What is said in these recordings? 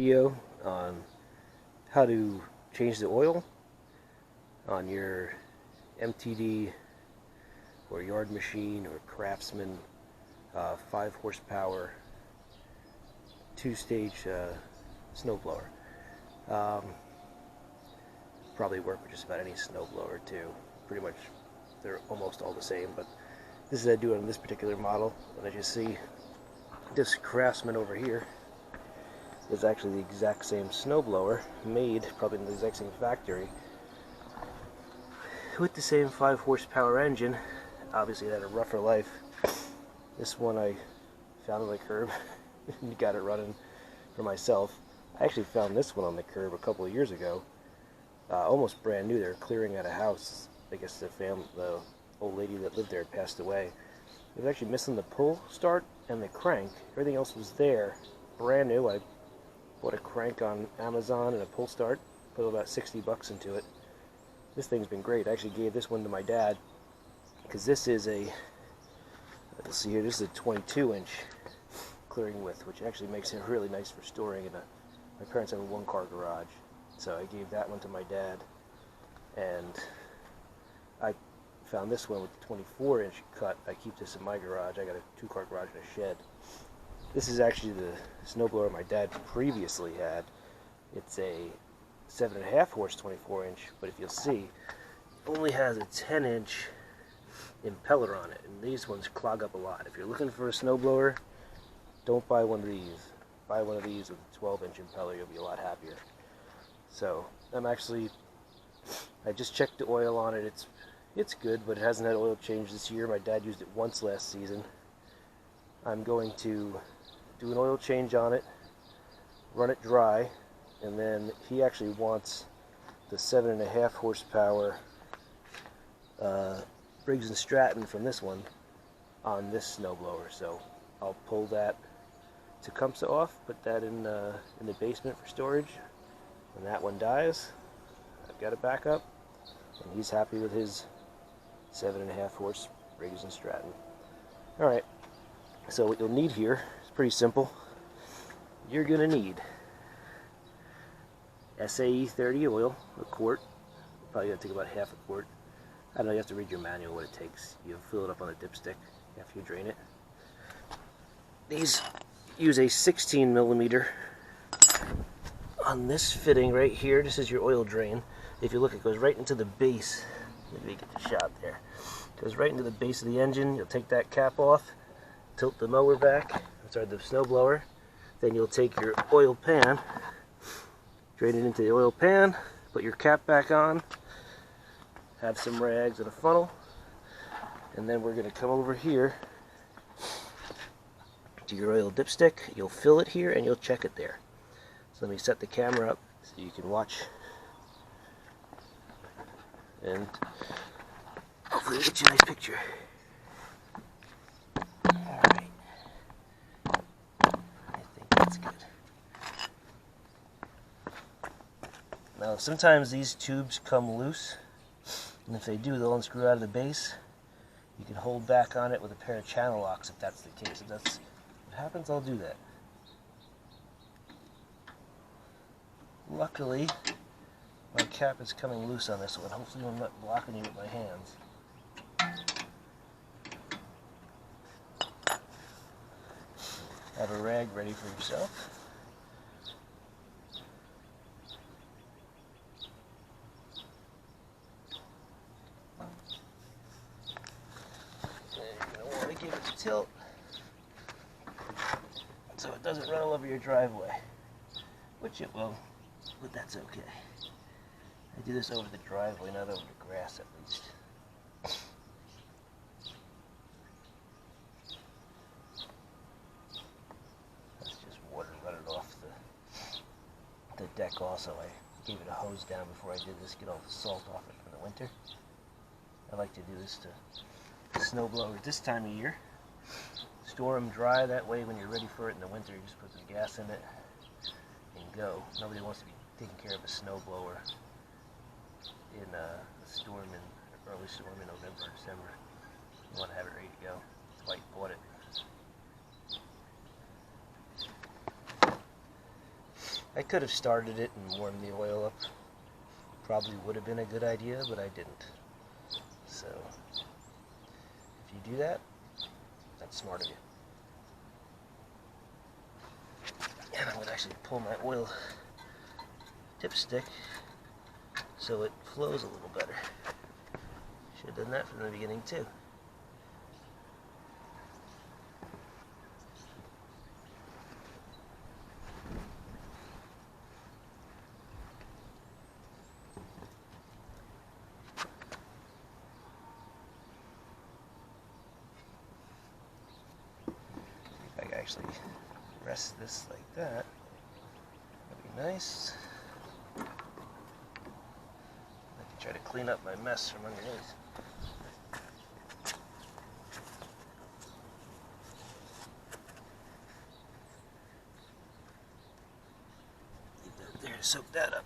Video on how to change the oil on your MTD or Yard Machine or Craftsman 5 horsepower 2-stage snowblower. Probably work with just about any snowblower too. Pretty much they're almost all the same, but this is how I do it on this particular model. And as you see, this Craftsman over here is actually the exact same snowblower, made probably in the exact same factory, with the same 5 horsepower engine. Obviously it had a rougher life. This one I found on the curb and got it running for myself. I actually found this one on the curb a couple of years ago, almost brand new. They were clearing out a house. I guess the old lady that lived there passed away. It was actually missing the pull start and the crank. Everything else was there, brand new. I bought a crank on Amazon and a pull start, put about 60 bucks into it. This thing's been great. I actually gave this one to my dad because this is let's see here, this is a 22-inch clearing width, which actually makes it really nice for storing. My parents have a 1-car garage, so I gave that one to my dad, and I found this one with the 24-inch cut. I keep this in my garage. I got a 2-car garage and a shed. This is actually the snowblower my dad previously had. It's a 7.5 horse 24-inch, but if you'll see, it only has a 10-inch impeller on it, and these ones clog up a lot. If you're looking for a snowblower, don't buy one of these. Buy one of these with a 12-inch impeller. You'll be a lot happier. So I just checked the oil on it. It's good, but it hasn't had oil change this year. My dad used it once last season. I'm going to do an oil change on it, run it dry, and then he actually wants the 7.5 horsepower Briggs & Stratton from this one on this snowblower. So I'll pull that Tecumseh off, put that in the basement for storage. When that one dies, I've got a backup, and he's happy with his 7.5 horse Briggs & Stratton. Alright, so what you'll need here is pretty simple. You're going to need SAE 30 oil, a quart. Probably going to take about half a quart. I don't know, you have to read your manual what it takes. You fill it up on a dipstick after you drain it. These use a 16 millimeter on this fitting right here. This is your oil drain. If you look, it goes right into the base. Maybe you get the shot there. It goes right into the base of the engine. You'll take that cap off, tilt the mower back, the snowblower. Then you'll take your oil pan, drain it into the oil pan, put your cap back on, have some rags and a funnel, and then we're going to come over here to your oil dipstick. You'll fill it here and you'll check it there. So let me set the camera up so you can watch, and hopefully I'll get you a nice picture. Alright, I think that's good. Now sometimes these tubes come loose, and if they do, they'll unscrew out of the base. You can hold back on it with a pair of channel locks if that's the case. If that's what happens, I'll do that. Luckily, my cap is coming loose on this one. Hopefully I'm not blocking you with my hands. Have a rag ready for yourself. You're going to want to give it a tilt so it doesn't run all over your driveway, which it will, but that's okay. I do this over the driveway, not over the grass at least. That's just water running off the deck also. I gave it a hose down before I did this, get all the salt off it for the winter. I like to do this to snowblowers this time of year. Store them dry, that way when you're ready for it in the winter, you just put some gas in it and go. Nobody wants to be taking care of a snowblower in a storm, in early storm in November or December. You want to have it ready to go. That's why you bought it. I could have started it and warmed the oil up. Probably would have been a good idea, but I didn't. So, if you do that, that's smart of you. And I'm going to actually pull my oil dipstick so it flows a little better. Should have done that from the beginning too. If I can actually rest this like that, that'd be nice. I can try to clean up my mess from underneath. Leave that there to soak that up.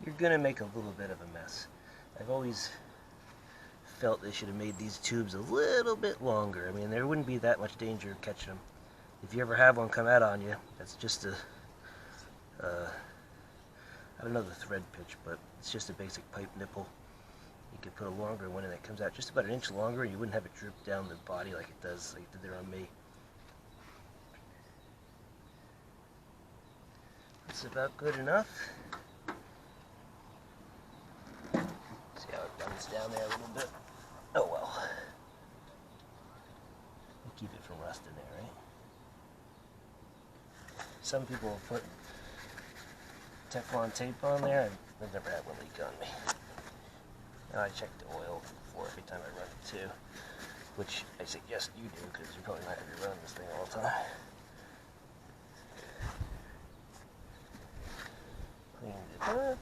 You're gonna make a little bit of a mess. I've always felt they should have made these tubes a little bit longer. I mean, there wouldn't be that much danger of catching them. If you ever have one come out on you, that's just a, I don't know the thread pitch, but it's just a basic pipe nipple. You could put a longer one in that comes out just about an inch longer, and you wouldn't have it drip down the body like it does, like it did there on me. That's about good enough. See how it runs down there a little bit? Oh well. We'll keep it from rusting there, right? Some people will put Teflon tape on there, and I've never had one leak on me. And I check the oil before every time I run it too, which I suggest you do because you're probably not going to be running this thing all the time. Clean it up.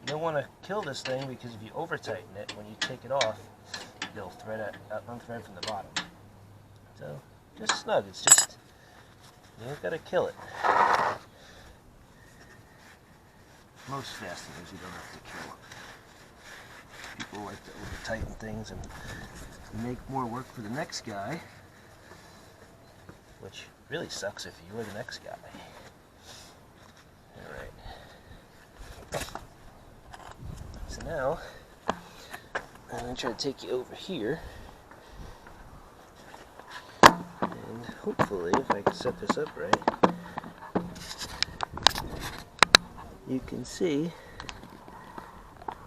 You don't want to kill this thing because if you over tighten it, when you take it off, it'll unthread from the bottom. So just snug. It's just, you don't gotta kill it. Most fasteners you don't have to kill. People like to over tighten things and make more work for the next guy, which really sucks if you were the next guy. Alright. So now, I'm going to try to take you over here, and hopefully, if I can set this up right, you can see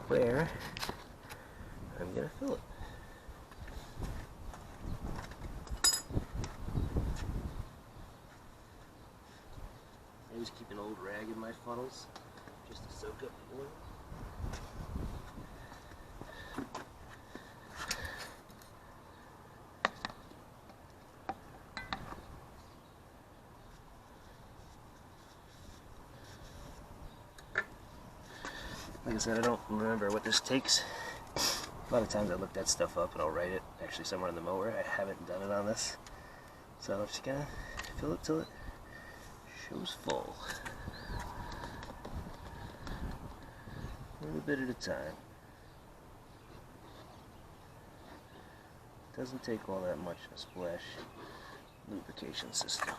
where I'm going to fill it. I always keep an old rag in my funnels just to soak up the oil. Like I said, I don't remember what this takes. A lot of times I look that stuff up and I'll write it actually somewhere on the mower. I haven't done it on this. So I'm just gonna fill it till it shows full. A little bit at a time. Doesn't take all that much to splash lubrication system.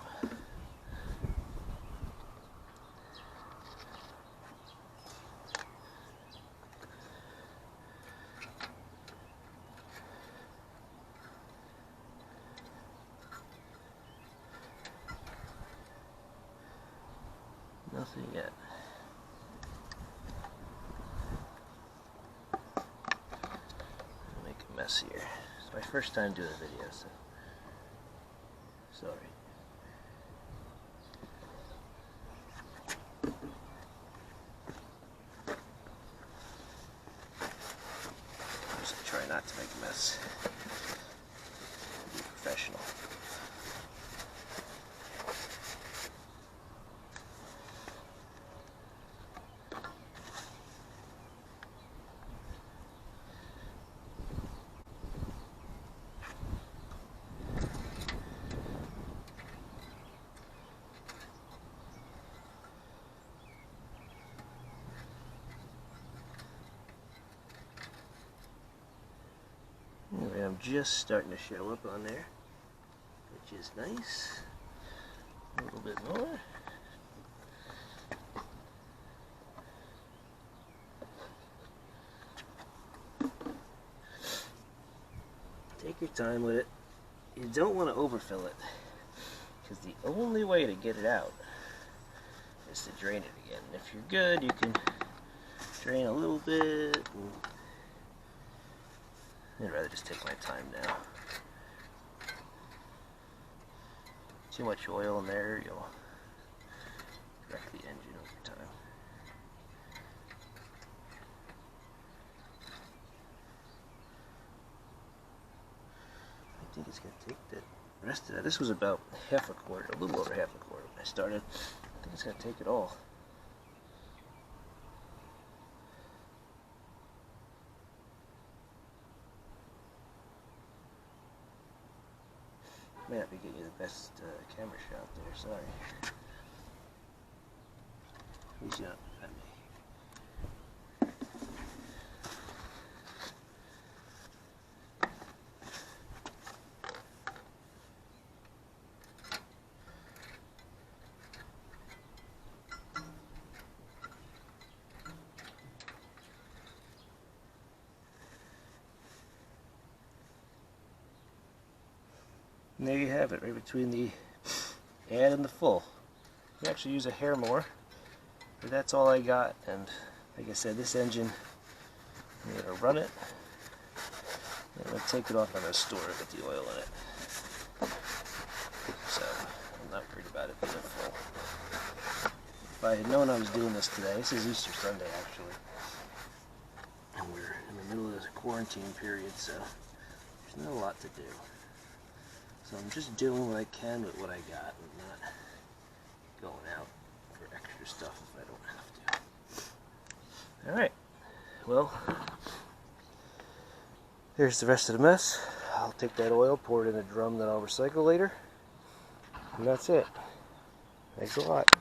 Nothing yet. I'll make a mess here. It's my first time doing a video, so sorry. Just try not to make a mess. Be professional. And I'm just starting to show up on there, which is nice. A little bit more. Take your time with it. You don't want to overfill it, because the only way to get it out is to drain it again. If you're good, you can drain a little bit. I'd rather just take my time now. Too much oil in there, you'll wreck the engine over time. I think it's going to take the rest of that. This was about half a quart, a little over half a quart when I started. I think it's going to take it all. May not be getting you the best camera shot there, sorry. At least you don't offend me. And there you have it, right between the add and the full. You can actually use a hair more, but that's all I got. And like I said, this engine, I'm going to run it. I'm going to take it off. I'm going to store it with the oil in it. So I'm not worried about it being full. If I had known I was doing this today, this is Easter Sunday actually, and we're in the middle of this quarantine period, so there's not a lot to do. So I'm just doing what I can with what I got and not going out for extra stuff if I don't have to. Alright, well, here's the rest of the mess. I'll take that oil, pour it in a drum that I'll recycle later, and that's it. Thanks a lot.